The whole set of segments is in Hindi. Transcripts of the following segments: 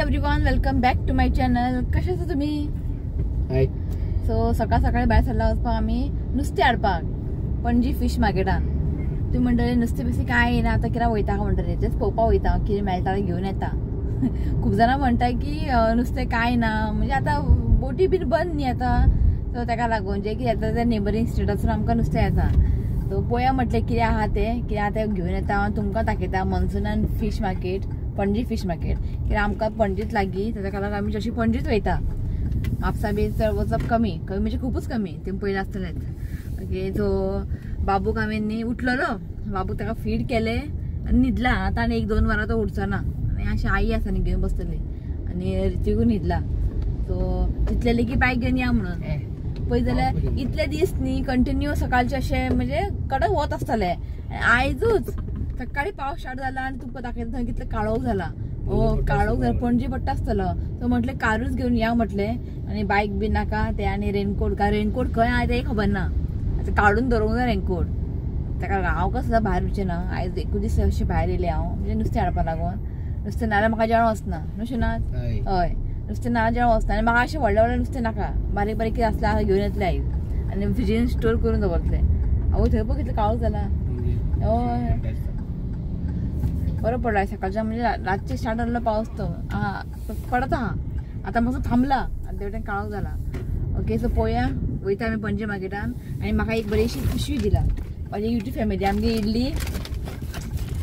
Everyone, welcome back to my channel. कशे आसा तुम्ही? हाय. सो सकाळी भायर सरला वचपाक आमी नुस्तें हाडपाक पणजी फिश मार्केटान. तुम्ही म्हणटले नुस्तें बिस्तें काय येना, आतां कित्याक वयता म्हणटले, तेच पळोवपाक वयता कितें मेळटा घेवन येता. खूब जाणां म्हणटा की नुस्तें काय ना, म्हणजे आतां बोटी बीन बंद न्ही आतां, सो ताका लागून जे कितें येता ते नेबरींग स्टेटासून आमकां नुस्तें येता. सो पळोवया म्हटलें कितें आहा तें घेवन येता. हांव तुमकां दाखयता मनसुनान fish market, Panaji fish market. कित्याक आमकां पणजीत लागीं, ताका लागून आमी जशी पणजीत वयता. म्हापसा बी चड वचप कमी म्हणजे खूपच कमी, ते पयलीं आसतलेच. ओके, सो बाबूक हांवें न्ही उठलेलो, बाबूक ताका फीड केले आनी न्हिदला. आतां आनी 1-2 वरां तो उठचो ना आनी अशी आई आसा न्ही घेवन बसतली आनी रितीकूय न्हिदला. सो चिंतलेलें की बायक घेवन या म्हणून. पळय जाल्यार इतले दीस न्ही कंटिन्यू सकाळचे अशें म्हणजे कडक वत आसतलें. आयजूच सकाळी पावस स्टार्ट जाला आनी तुमकां दाखयता थंय कितलो काळोख जाला. काळोख जाला, पणजी पडटा आसतलो. सो म्हटलें कारूच घेवन या म्हटलें आनी बायक बी नाका ते आनी रेनकोट खंय आहा तें खबर ना. आतां काडून दवरूंक जाय रेनकोट. ताका हांव कसो भायर वचचें ना. आयज एकूच दीस अशें भायर येयलें हांव, म्हणजे नुस्तें हाडपा लागून. नुस्तें नाल्यार म्हाका जेवण वचना, न्हू शिनात? हय, नुस्तें नाल्यार जेवण वचना. आनी म्हाका अशें व्हडलें नुस्तें नाका, बारीक कितें आसल्यार घेवन येतलें आयज आनी फ्रिजीन स्टोर करून दवरतलें. आवय थंय पळय कितलो काळोख जाला. हय, बरो पडला सकाळच्या, म्हणजे रातचे स्टार्ट जाल्लो पावस तो पडत आहा. आतां मातसो थांबला आनी तेवटेन काळोख जाला. ओके, सो पळोवया वयता आमी पणजी मार्केटान. आनी म्हाका एक बरीशी पिशवी दिला म्हाजी युट्यूब फॅमिली आमगे येयल्ली.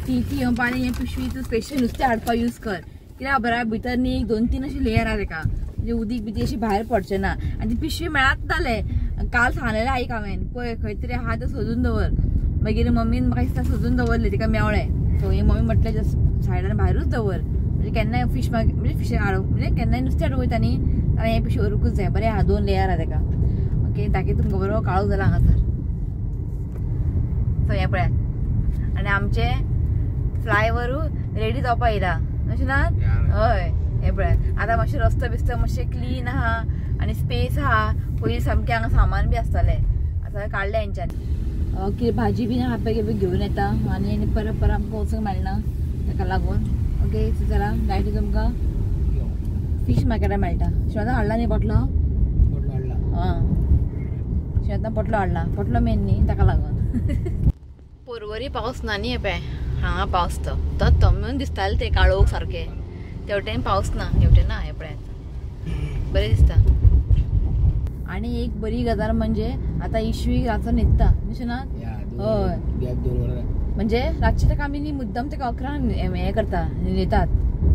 ती येवपा आनी हे पिशवी तूं स्पेशल नुस्तें हाडपाक यूज कर. कित्याक खबर आहा भितर न्ही 2-3 अशी लेयर आहा तेका, म्हणजे उदीक बिदी अशी भायर पडचें ना. आनी ती पिशवी मेळत जालें. काल सांगलेलें आईक हांवें, पळय खंय तरी आहा तें सोदून दवर. मागीर मम्मीन म्हाका दिसता सोदून दवरलें, तिका मेवलें. सो ही मम्मी म्हटलें जस्ट सायडान भायरूच दवर, म्हणजे केन्नाय फिश मार्केट म्हणजे फिश हाडूंक, म्हणजे केन्नाय नुस्तें हाडूंक वयता न्ही जाल्यार हें पिशवी व्हरूंकूच जाय. बरें आहा, 2 लेयर आहा तेका. ओके, दाखयता तुमकां बरो काळोख जाला हांगासर. सो हें पळयात, आनी आमचे फ्लायओव्हरू रेडी जावपाक येयला, अशें ना? हय, हें पळयात. आतां मातशें रस्तो बिस्तो मातशें क्लीन आहा आनी स्पेस आहा. पयलीं सामकें हांगा सामान बी आसतालें, आतां काडलें हेंच्यांनी. कितें भाजी बी हाडपाक घेवन येता आनी परत आमकां वचूंक मेळना, ताका लागून. ओके, सो चला डायरेक्ट तुमकां फिश मार्केटार मेळटा. शेवता हाडला न्ही पोटलो? हाडला. हां, शेवता पोटलो हाडला. पोटलो मेन न्ही, ताका लागून. परवरी पावस ना न्ही, हे पळय हांगा पावस तो म्हणून दिसतालें ते काळोख सारकें. तेवटेन पावस ना, हेवटेन ना. हे पळयात, बरें दिसता. आणि एक बरी गजाल म्हणजे आता इशवी रातचो न्हिदता, अशें ना? हय, म्हणजे रातचे ताका आमी न्ही मुद्दम ताका 11 हें करता, न्हिदतात.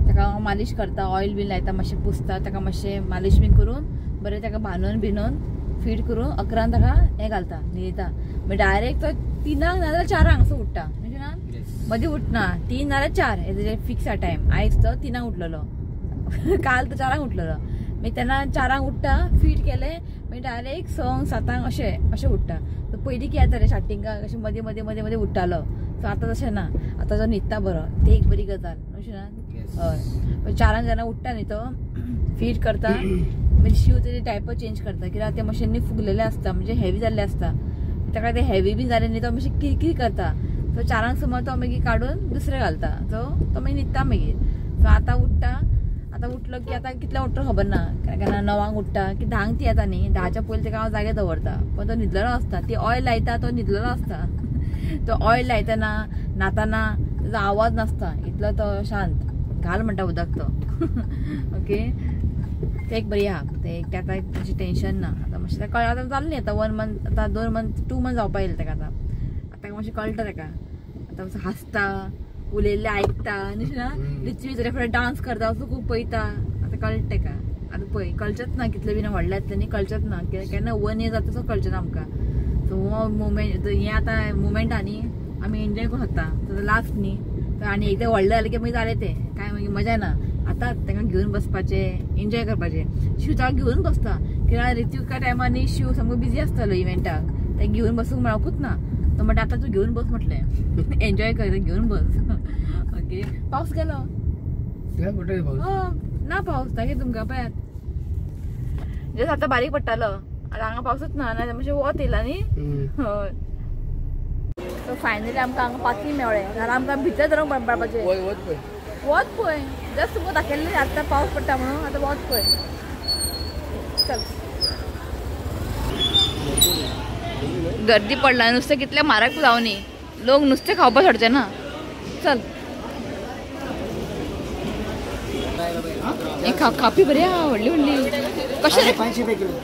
ताका मालीश करता, ऑयल बीन लायता, मातशें पुसता, ताका मातशें मालीश बीन करून बरें ताका बांदून बिनून फीड करून 11 ताका हें घालता, न्हिदता. मागीर डायरेक्ट तो 3 नाजाल्यार 4 असो उठटा, अशें ना? मदीं उठना, 3 नाल्यार 4 हेजो फिक्स आहा टायम. आयज तो 3 उठलेलो, काल तो 4 उठलेलो. मागीर तेन्ना 4 उठटा, फीड केलें, मागीर डायरेक्ट 6-7 अशें उठटा. सो पयलीं कितें जातालें स्टार्टिंगाक अशें मदीं मदीं उठटालो. सो आतां तशें ना, आतां तो न्हिदता बरो. ती एक बरी गजाल, अशें ना? हय, 4 जेन्ना उठटा न्ही तो, फीड करता, मागीर शिव तेजे टायपर चेंज करता. कित्याक ते मातशे न्ही फुगलेले आसता, म्हणजे हेवी जाल्ले आसता. ताका ते हेवी बी जाले न्ही तो मातशें किरकिर करता. सो 4 सुमार तो मागीर काडून दुसरें घालता. सो तो मागीर न्हिदता मागीर. सो आतां उठटा, आतां उठलो की आतां कितले उठटा खबर ना, केन्ना 9 उठटा की 10 ती येता न्ही, 10च्या पयलीं ताका हांव जागे दवरता. पण तो न्हिदलेलो आसता. ती ऑयल लायता, तो न्हिदलेलो आसता. तो ऑयल लायतना न्हाताना ताजो आवाज नासता, इतलो तो शांत. घाल म्हणटा उदक तो. ओके, ते एक बरी आहा. ते एक आतां मातशें टेन्शन ना. आतां मातशें कळ्ळें, आतां जालें न्ही, आतां 1 मंथ, आतां 2 मंथ जावपा येयलें ताका. आतां मातशें कळटा ताका. आतां मातसो हांसता, उलयल्लें आयकता, न्ही ना? रिची फुडें डान्स करता, असो खूब पळयता. आतां कळटा ताका. आतां पळय कळचेंच ना कितले बीन व्हडले येतले न्ही, कळचेंच ना. केन्ना 1 year जाता तसो कळचें ना आमकां. सो हो मुमेंट, हें आतां मुमेंट आहा न्ही, आमी एन्जॉय करूं शकता. सो लास्ट न्ही, आनी एकदां व्हडलें जालें की मागीर जालें तें काय, मागीर मजा येना. आतां तांकां घेवन बसपाचें, एन्जॉय करपाचें. शिव ताका घेवन बसता, कित्याक रितीका टायमार न्ही शिव सामको बिजी आसतालो इव्हेंटाक. ताका घेवन बसूंक मेळकूच ना. तो म्हणटा आतां तूं घेवन बस म्हटलें, एन्जॉय कर, घेवन बस. ओके, पावस गेलो ना? पावस दाखय तुमकां पळयात, जस्ट आतां बारीक पडटालो. आतां हांगा पावसूच ना, नाल्यार मातशें वत येयला न्ही. हय, सो फायनली आमकां हांगा पाती मेवळें. जाल्यार आमकां भितर धरून पडपाचें. वोत पळय जस्ट तुका दाखयल्लें आतां पावस पडटा म्हणून आतां वोत पळय चल गर्दी पडला नुस्तें कितलें म्हारग जावनी लोक नुस्तें खावपाक सोडचे ना चल खापी बरी आहा व्हडली व्हडली कशें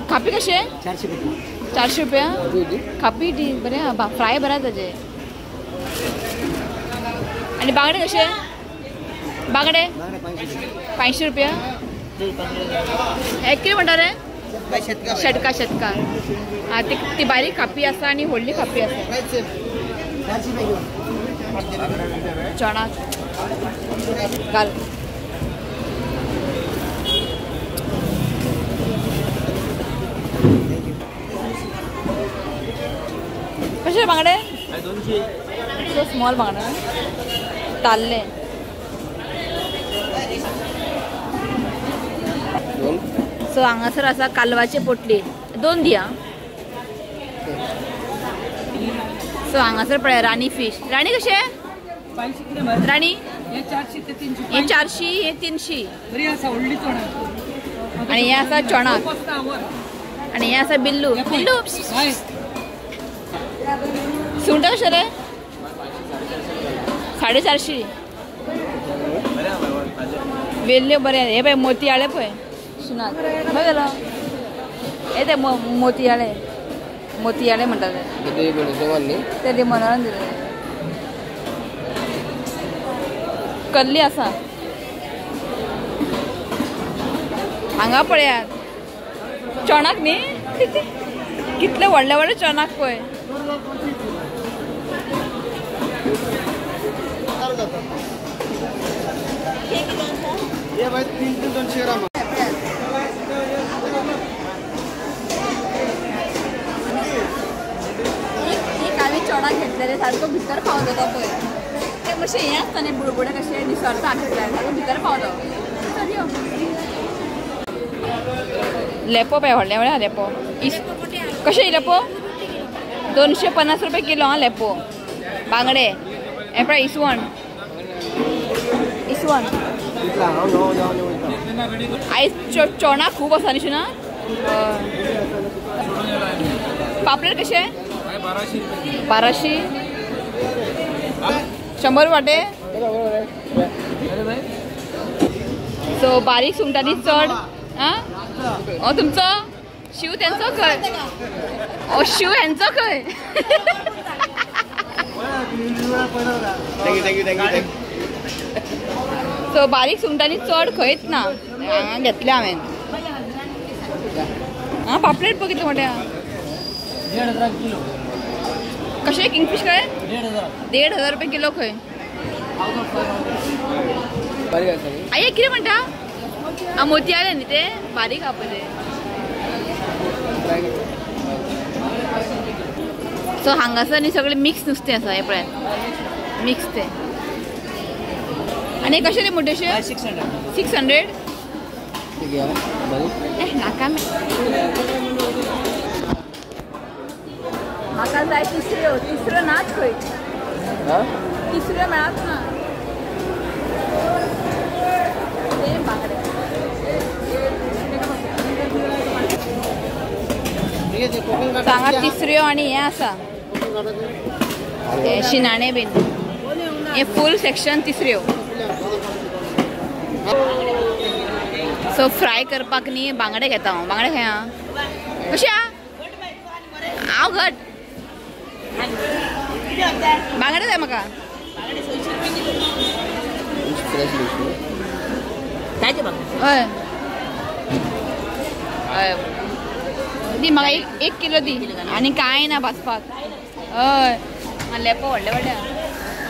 खापी कशें 400 रुपया खापी ती बरें आहा फ्राय बरें आहा ताजे आनी बांगडे कशे बांगडे 500 रुपया हे कितें म्हणटा रे शेटका हा ती बारीक खापी आसा आनी व्हडली खापी आसा चणाक घाल कशे बांगडे 200 सो स्मॉल बांगडे ताल्ले सो हांगासर आसा कालवाची पोटली 2 दिया सो हांगासर पळय राणी फिश राणी कशे राणी हे 400 हे 300 आणि हे आसा चणाक आणि हे आसा बिल्लू बिल्लू सुंगटां कशे रे 450 वेल्ल्यो बरे हे पळय मोतियाळे पळय सुनाक बघ हे ते मोतियाळे म्हणटा ते लिमोनान दिले कल्ली आसा हांगा पळयात चणाक न्ही कितले व्हडले व्हडले चणाक पळय चणाक घेतलेले सारको भितर पावलो तो पळय ते मातशें हें आसता न्ही बुडबुडे कशे निसरता आसले सारको भितर पावलो लेपो पळय व्हडले व्हडले लेपो कशे लेपो 250 रुपया किलो हा लेपो बांगडे हे पळय इसवण आयज चणाक खूब आसा न्ही ना पापलेट कशे 1200 100 वाटे सो बारीक सुंगटांनी चड आं तुमचो शिव तेंचो खंय शिव हेंचो खंय सो बारीक सुंगटांनी चड खंयच ना घेतले हांवें आं पापलेट पळय कितले मोठे आहा 1500 किलो कशे किंगफिश काय 1500 रुपये किलो खंय आये कितें म्हणटा मोतियाळे न्ही ते बारीक आहा पळय सो हांगासर न्ही सगळे मिक्स नुस्तें आसा हे पळय मिक्स ते आनी कशे रे मोठेशे 600 नाका म्हाका जाय तिसऱ्यो नाच खंय तिसऱ्यो मेळत ना ते बांगडे हांगा तिसऱ्यो आनी हें आसा ते शिनाणे बीन हे फूल सेक्शन तिसऱ्यो सो फ्राय करपाक न्ही बांगडे घेता हांव बांगडे खंय आहा कशें आहा हांव घट बांगडे जाय म्हाका हय हय दी म्हाका 1 किलो दी आनी कांय ना भाजपाक हय लेपो व्हडले व्हडले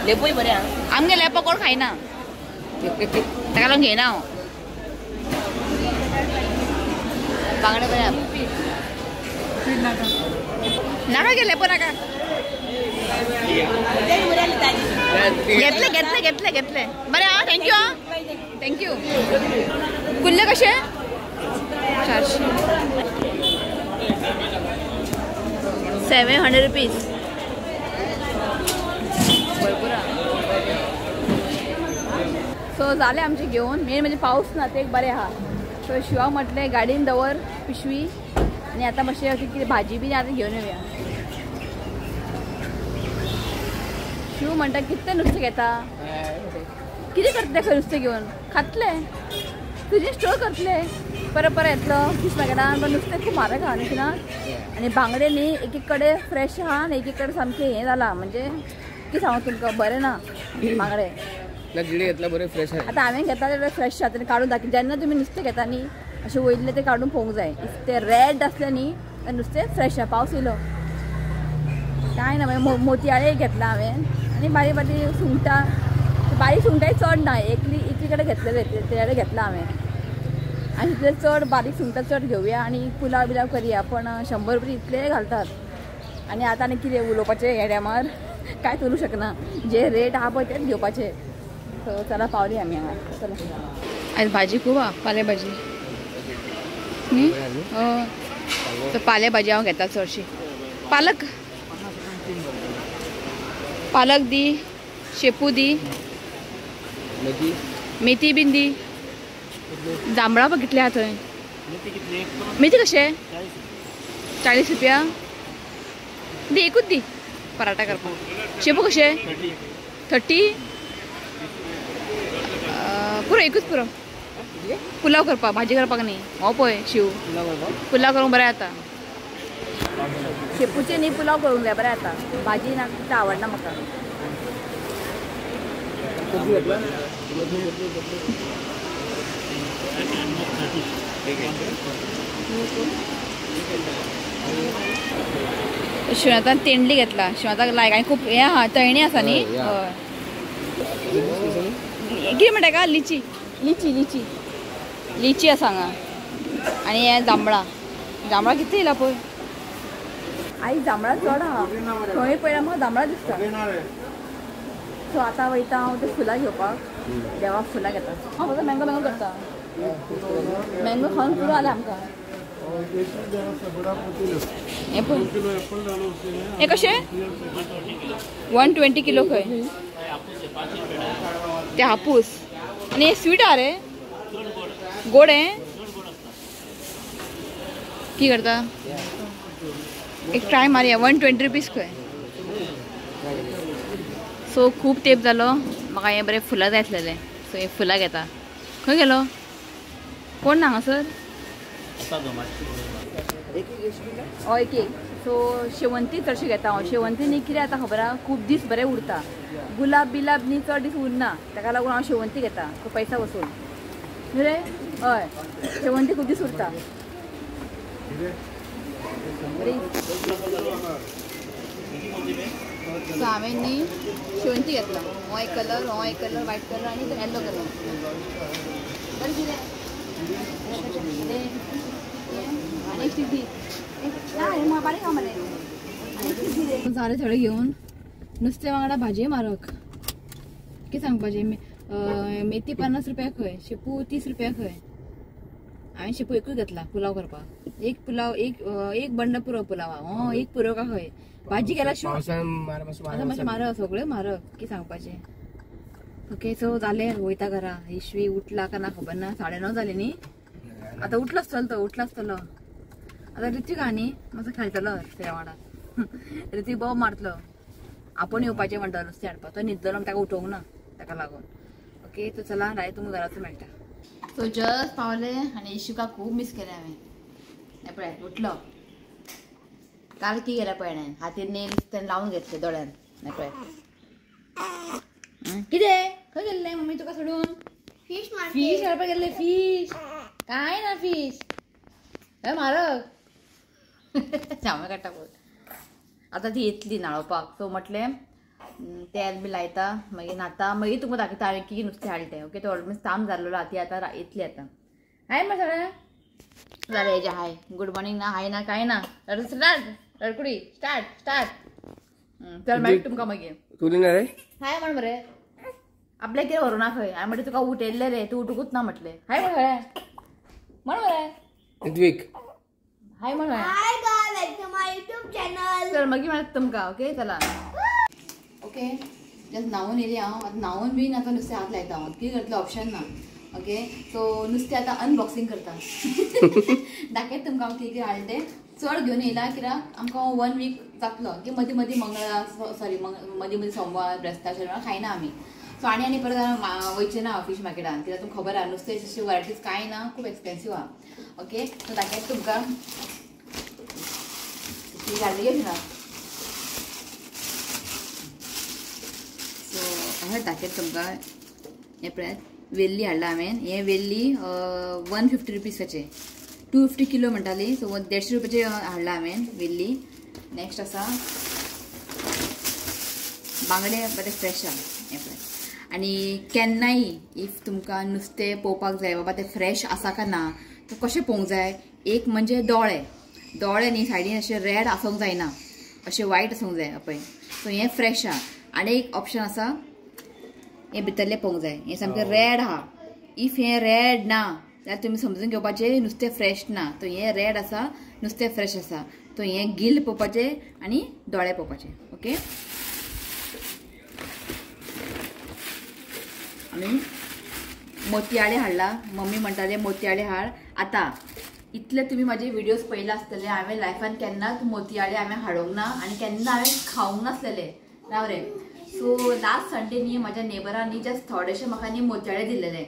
लेपोय बरे आहा आमगे लेपो कोण खायना ताका लागून घेयना हांव बांगडे बरे आहा नाका गे लेपो नाका घेतले बरे आहा थँक्यू आहा थँक्यू कुल्ले कशे 400 700 रुपीज भरपूर सो जाले आमचे घेऊन मेन म्हणजे पाऊस ना ते एक बरें आहा. सो शिवाक म्हटलें गाडीन दवर पिशवी आनी आतां मातशें अशी कितें भाजी बी आतां घेवन येवया. शिव म्हणटा कितलें नुस्तें घेता कितें करतलें खंय नुस्तें घेवन खातलें तुजें स्टोर करतलें परत परत येतलो फीश मार्केटान पण नुस्तें खूब म्हारग आहा न्ही ना. आनी बांगडे न्ही एक एक कडेन फ्रेश आहा आनी एक एक कडेन सामकें हें जालां म्हणजे कितें सांगू तुमकां बरें ना बांगडे. बरे फ्रेश आहे. आतां हांवें घेता ते फ्रेश आहा तें काडून दाखय. जेन्ना तुमी नुस्तें घेता न्ही अशें वयल्लें तें काडून पळोवंक जाय. इफ तें रेड आसलें न्ही तें नुस्तें फ्रेश आहा. पावस येयलो कांय ना मागीर मोतयाळे घेतला हांवें आनी बारीक बारीक सुंगटां बारीक सुंगटांय चड ना एकली कडेन घेतलेले तेडे घेतला हांवें आनी इतले चड बारीक सुंगटां चड घेवया आनी पुलाव बिलाव करया. पण 100 रुपया इतले घालतात आनी आतां आनी कितें उलोवपाचें ह्या टायमार कांय करूं शकना. जे रेट आहा पळय तेच घेवपाचें. सो चला पावली आमी हांगा. चला आयज भाजी खूब आहा पाले भाजी न्ही. सो पाले भाजी हांव घेता चडशी. पालक दी शेपू दी मेथी बीन दी. जांभळा पळय कितले आहा थंय. मेथी कशे 40 रुपया दी एकूच दी पराठा करपाक. शेपू कशे 30 पुरो एकूच पुरो पुलाव करपाक भाजी करपाक न्ही. हो पळय शिव पुलाव करूंक बरें जाता. शेपूचे न्ही पुलाव करूंक जाय बरें जाता. भाजी ना तितली आवडना म्हाका. शिवनाथान तेंडली घेतला. शिवनाथाक लायक आनी खूब हें आहा तळणी आसा न्ही. हय कितें म्हणटा का लिची लिची लिची लिची आसा हांगा. आनी हें जांभळा कितले येयला पळय. आई जांभळा चड आहा खंय पळयल्यार म्हाका जांभळा दिसता. सो आतां वयता हांव ते फुलां घेवपाक. देवाक फुलां घेता. हांव फक्त मँगो करता. मँगो खावन पुरो जालें आमकां. हें पळय हें कशें 120 किलो खंय ते हापूस. आनी हें स्वीट आहा रे गोड. हें कितें करता एक ट्राय मारया. 120 रुपीज खंय. सो खूब तेंप जालो म्हाका हें बरें फुलां जाय आसलेलें. सो हें फुलां घेता. खंय गेलो कोण ना हांगासर. हय एक सो शेवंती चडशी घेता हांव. शेवंती न्ही कितें जाता खबर आहा खूब दीस बरें उरता. गुलाब बिलाब न्ही चड दीस उरना ताका लागून हांव शेवंती घेता. खूब पयसा वसून न्ही रे. हय शेवंती खूब दीस उरता. सो हांवें न्ही शेवंती घेतला. हो एक कलर व्हायट कलर आनी येलो कलर. बरें कितें जालें थोडें घेवन नुस्तें वांगडा भाजी म्हारग. कितें सांगपाचें मेथी 50 रुपया खंय. शेपू 30 रुपया खंय. हांवें शेपू एकूच घेतला पुलाव करपाक. एक पुलाव एक बंड पुरो पुलावा. एक पुरो का खंय. भाजी केला शिव आतां मातशें म्हारग सगळें म्हारग. कितें सांगपाचें. ओके सो जालें वयता घरा. इश्वी उठला का ना खबर ना. 9:30 जाली न्ही. आतां उठलो आसतलो. आतां ऋतीक आहा न्ही मातसो खेळटलो त्या वांगडा. ऋतीक बोब मारतलो. आपूण येवपाचें म्हणटा नुस्तें हाडपाक. तो न्हिदलो ताका उठोवंक ना ताका लागून. ओके तो चला डायरेक्ट तुमकां घराचो मेळटा. सो जस्ट पावले आनी इशूका खूब मिस केलें हांवें. पळय उठलो काल की गेल्या पळय हातीर नेल्स तें लावन घेतले दोळ्यान. पळय कितें खंय गेल्लें मम्मी तुका सोडून. फीश हाडपाक गेल्ले. फीश काय ना फीश हय म्हारग. शामे काडटा पळय. आतां ती येतली न्हाळोवपाक. सो म्हटलें तेल बी लायता मागीर न्हाता मागीर तुमकां दाखयता हांवें कितें नुस्तें हाडलें. ओके तो ऑलमोस्ट टायम जाल्लो. ती आतां येतली आतां. हाय मग सगळें जालें हेजें हाय. गुड मॉर्निंग ना हाय ना कांय ना. स्टार्ट रडकुडी स्टार्ट. चल मेळटा तुमकां मागीर. हाय म्हण मरे आपल्या कितें व्हरूं ना खंय. हांवें म्हणलें तुका उठयल्लें रे तूं उठूकूच ना म्हटलें. हाय म्हण खरें म्हण मरे हाय म्हण चल मागीर मेळटा तुमकां. ओके चला. ओके जस्ट न्हांवन येयली हांव. आतां न्हांवन बीन आतां नुस्तें हात लायता हांव, कितें करतलें ऑप्शन ना. ओके, सो नुस्तें आतां अनबॉक्सिंग करता. दाखयता तुमकां हांव कितें हाडलें तें. चड घेवन येयला कित्याक आमकां 1 वीक जातलो की मदीं मदीं मंगळार सॉरी मदीं मदीं सोमवार ब्रेस्तार शेनवार खायना आमी. सो आनी परत वयचें ना फीश मार्केटान कित्याक तुमकां खबर आहा नुस्तें अशी वरायटीज कांय ना, खूब एक्सपेन्सीव आहा. ओके, सो दाखयता तुमकां ती घालून घेतली ना. सो हांवें दाखयता तुमकां हें पळयात वेल्ली हाडला हांवें. हें वेल्ली 150 रुपीसाचे 250 किलो म्हणटाली. सो 150 रुपयाचे हाडला हांवें वेल्ली. नेक्स्ट आसा बांगडे बरें फ्रेश आहा हें पळय. आनी केन्नाय इफ तुमकां नुस्तें पळोवपाक जाय बाबा तें फ्रेश आसा काय ना तो कशें पळोवंक जाय. एक म्हणजे दोळे न्ही सायडीन अशें रेड आसूंक जायना, अशें वायट आसूंक जाय पळय. सो हें फ्रेश आहा. आनी एक ऑप्शन आसा हें भितरलें पळोवंक जाय. हें सामकें रेड आहा. इफ हें रेड ना जाल्यार तुमी समजून घेवपाचें नुस्तें फ्रेश ना. तो हें रेड आसा नुस्तें फ्रेश आसा. तो हें गिल पळोवपाचें आनी दोळे पळोवपाचे. ओके, आमी मोतयाळे हाडला. मम्मी म्हणटाले मोतयाळे हाड. आतां इतले तुमी म्हाजे विडियोज पळयले आसतले. हांवें लायफान केन्नाच मोतयाळे हांवें हाडूंक ना आनी केन्ना हांवें खावंक नासलेले राव रे. सो लास्ट संडे न्ही म्हाज्या नेबरांनी जस्ट थोडेशे म्हाका न्ही मोतयाळे दिल्लेले,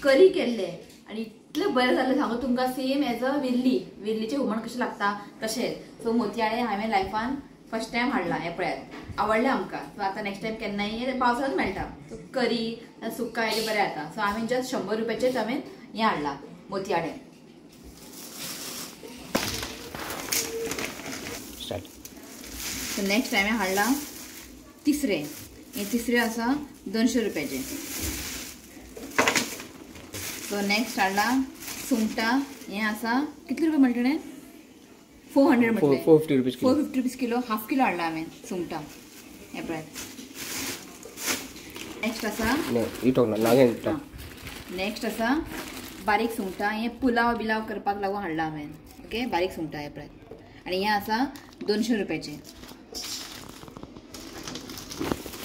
करी केल्ले आनी इतलें बरें जाल्लें सांगू तुमकां. सेम एज अ वेल्लीचें हुमण कशें लागता तशेंच. सो मोतयाळे हांवें लायफान फर्स्ट टायम हाडला. हें पळयात आवडलें आमकां. सो आतां नेक्स्ट टायम केन्नाय पावसाळ्यांत मेळटा. सो करी सुक्का हेजे बरें जाता. सो हांवें जस्ट 100 रुपयाचेच हांवें हें हाडला मोतयाळे. सो नेक्स्ट हांवें हाडला तिसरें. हें तिसरें आसा 200 रुपयाचें. सो नेक्स्ट हाडला सुंगटां. हें आसा कितले रुपया म्हणलें 400 म्हटलें 450 रुपीस किलो. हाफ किलो हाडला हांवें सुंगटां. हें पळय. नेक्स्ट आसा नेक्स्ट आसा बारीक सुंगटां. हें पुलाव बिलाव करपाक लागून हाडला हांवें. ओके, बारीक सुंगटां हें पळय. आनी हें आसा 200 रुपयाचें.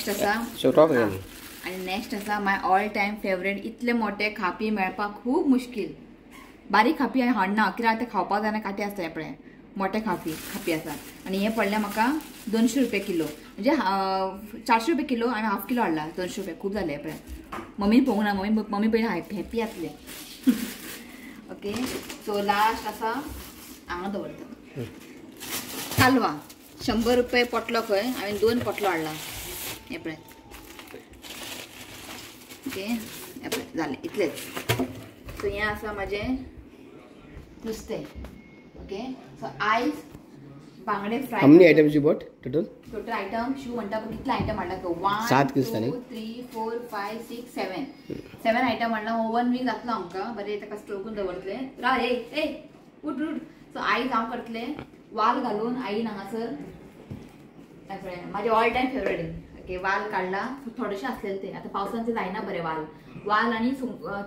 आनी नेक्स्ट आसा माय ऑल टायम फेवरेट. इतले मोठे खापी मेळपाक खूब मुश्कील. बारीक खापी हांवें हाडना कित्याक ते खावपाक जायना काटे आसता. हे पळय मोठे खापी आसा. आनी हें पडलें म्हाका 200 रुपया किलो म्हणजे 400 रुपया किलो. हांवें हाफ किलो हाडला 200 रुपया. खूब जालें पळय. मम्मीन पळोवंक ना. मम्मी पळय हॅप्पी जातलें. ओके, सो लास्ट आसा हांगा दवरता कालवा 100 रुपया पोटलो खंय. हांवें 2 पोटलो हाडला. हें पळय. ओके, हें पळय जालें इतलेंच. सो हें आसा म्हाजें नुस्तें. ओके, सो आयज बांगडे fry. how many items you bought total item शू म्हणटा पण कितले आयटम हाडला 1 7 दिसताले 2 3 4 5 6 7 आयटम हाडला. 1 वीक जातलो आमकां. बरें ताका स्टोकून दवरतले. रा ए उठ. सो आयज हांव करतलें वाल घालून आईन हांगासर. म्हाजें ऑल टायम फेवरेट. ओके, वाल काडला. थोडेशें आसलेले ते आतां पावसान ते जायना बरें. वाल आनी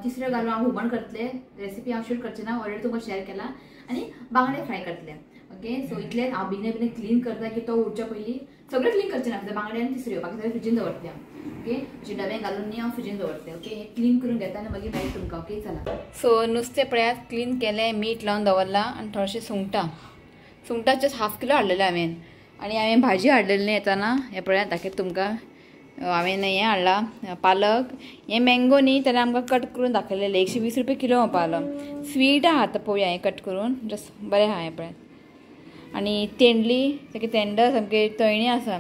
तिसऱ्यो घालून हांव हुमण करतले. रेसिपी हांव शूट करचें ना, ऑलरेडी तुमकां शेअर केला. आनी बांगडे फ्राय करतले. ओके, सो इतलेंच. हांव बिने क्लीन करता की तो उठच्या पयलीं सगळें क्लीन करचें ना. बांगडे आनी तिसऱ्यो बाकी सगळें फ्रिजीन दवरतलें हांव. ओके, अशें डब्यान घालून न्ही हांव फ्रिजीन दवरतलें. ओके, हें क्लीन करून घेता आनी मागीर मेळटा तुमकां. ओके, चला. सो नुस्तें पळयात क्लीन केलें, मीठ लावन दवरलां आनी थोडेशें सुंगटां जस्ट हाफ किलो हाडलेलें हांवें. आनी हांवें भाजी हाडलेली येताना हें पळयात दाखयता तुमकां. हांवें हें हाडला पालक. हें मँगो न्ही तेन्ना आमकां कट करून दाखयलेलें 120 रुपया किलो पावलो. स्वीट आहा आतां पळोवया. हें कट करून जस्ट बरें आहा हें पळय. आनी तेंडली सारकें तेंड सामकें तळणी आसा.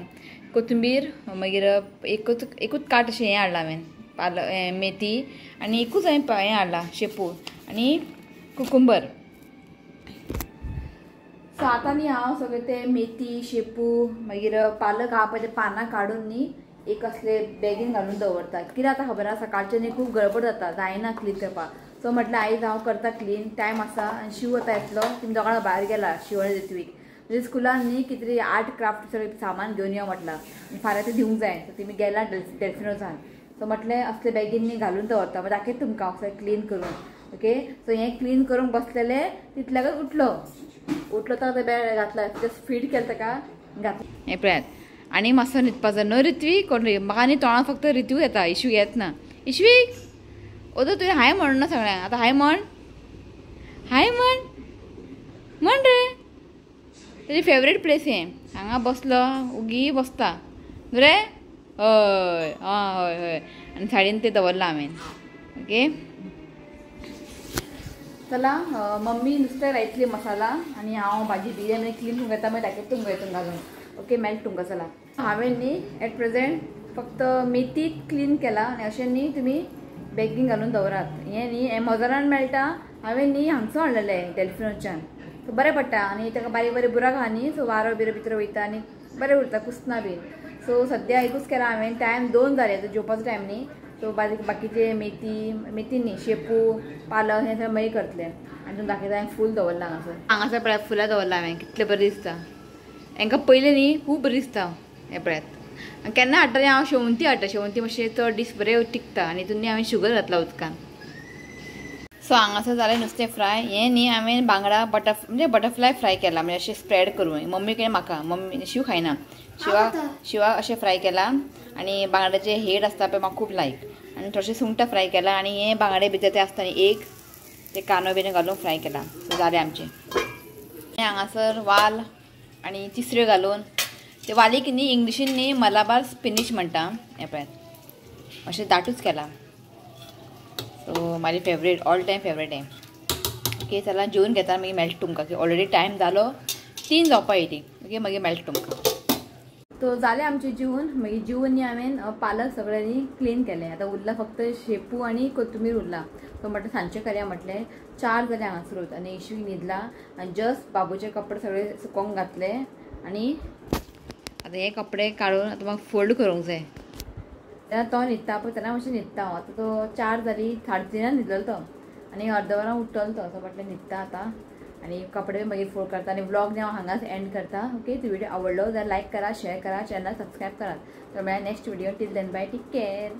कोथिंबीर मागीर एकूच काट अशें हें हाडलां हांवें पालक मेथी. आनी एकूच हांवें हें हाडला शेपू आनी कुकुंबर. सो आतां न्ही हांव सगळें ते मेथी शेपू मागीर पालक आहा पळय ते पानां काडून न्ही एक असले बॅगीन घालून दवरता. कित्याक आतां खबर आसा सकाळचें न्ही खूब गडबड जाता, जायना क्लीन करपाक. सो म्हटल्यार आयज हांव करता क्लीन. टायम आसा आनी शिव आतां येतलो. तुमी दोगां भायर गेला शिवण ऋत्वीक म्हणजे स्कुलान न्ही कितें तरी आर्ट क्राफ्ट सगळें सामान घेवन यो म्हटलां. फाल्यां ते दिवंक जाय. सो तुमी गेला डेल्फिनोजान. सो म्हटलें असले बॅगीन न्ही घालून दवरता. मागीर दाखयता तुमकां असलें क्लीन करून. ओके, सो हें क्लीन करूंक बसलेले तितल्याकच उठलो तो बॅग घातला. जस्ट फीड केलें ताका घातलें. हें पळयात. आनी मातसो न्हिदपाचो न्हू रित्वीक कोण म्हाका आनी तोंडाक फक्त रित्वीक येता इश्वीक येत ना इश्वीक ओदो तुवें हाय म्हणून ना सगळ्यांक आतां हाय म्हण म्हण रे तेजी फेवरेट प्लेस हें हांगा बसलो उगी बसता न्हू रे हय हय हय आनी सायडीन तें दवरला हांवें ओके चला मम्मी नुस्तें लायतली मसाला आनी हांव भाजी बिर्याणी क्लीन करून घेता मागीर दाखयता तुमकां हितून घालून ओके मेल्ट तुमकां चला हांवें न्ही एट प्रेजेंट फक्त मेथी क्लीन केला आनी अशें न्ही तुमी बॅगीन घालून दवरात हें न्ही एमेझॉनान मेळटा हांवें न्ही हांगचो हाडलेलें डॅल्फिनोच्यान सो बरें पडटा आनी ताका बारीक बारीक बुराक आहा न्ही सो वारो बिरो भितर वयता आनी बरें उरता कुसना बीन सो सद्या एकूच केला हांवें टायम 2 जाले जेवपाचो टायम न्ही सो बाकीचे मेथी न्ही शेपू पालक हें सगळें मागीर करतलें आनी तुमकां दाखयता हांवें फूल दवरला हांगासर पळय फुलां दवरला हांवें कितलें बरें दिसता हांकां पयलीं न्ही खूब बरें दिसता हें पळयात केन्ना हाडटलें हांव शेवंती हाडटा शेवंती मातशें चड दीस बरें टिकता आनी हितून न्ही हांवें शुगर घातला उदकान सो हांगासर जालें नुस्तें फ्राय हें न्ही हांवें बांगडा बटरफ्लाय फ्राय केला म्हणजे अशें स्प्रेड करून मम्मी कडेन म्हाका मम्मी शिव खायना शिवाक अशें फ्राय केला आनी बांगड्याचे हेड आसता पळय म्हाका खूब लायक आनी थोडेशें सुंगटां फ्राय केला आनी हें बांगडे भितर तें आसता न्ही एग ते कांदो बिनो घालून फ्राय केला सो जालें आमचें हांगासर वाल आनी तिसऱ्यो घालून ते वालीक न्ही इंग्लिशीन न्ही मलाबार स्पिनिश म्हणटा हें पळयात अशें दाटूच केला सो म्हाजी फेवरेट ऑल टायम फेवरेट हें ओके चला जेवन घेता मागीर मेळटा तुमकां की ऑलरेडी टायम जालो 3 जावपा येयली ओके मागीर मेळटा तुमकां तो जालें आमचें जेवण मागीर जेवण न्ही हांवें पालक सगळें न्ही क्लीन केलें आतां उरला फक्त शेपू आनी कोथमीर उरला तो म्हटलें सांजचें करया म्हटलें 4 जाले हांगासरूच आनी इशूक न्हिदला आनी जस्ट बाबूचे कपडे सगळे सुकोवंक घातले आनी आतां हे कपडे काडून आतां म्हाका फोल्ड करूंक जाय तेन्ना तो न्हिदता पळय तेन्ना मातशें न्हिदता हांव आतां तो 4 जाली 3:30 न्हिदलो तो आनी अर्द वरां उठ्ठलो तो असो म्हटलें न्हिदता आतां आनी कपडे मागीर फोल्ड करता आनी व्लॉग न्ही हांव हांगाच एंड करता ओके तो व्हिडिओ आवडलो जाल्यार लायक करा शेअर करा चॅनल सबस्क्रायब करा तर मेळ्या next video till then bye take care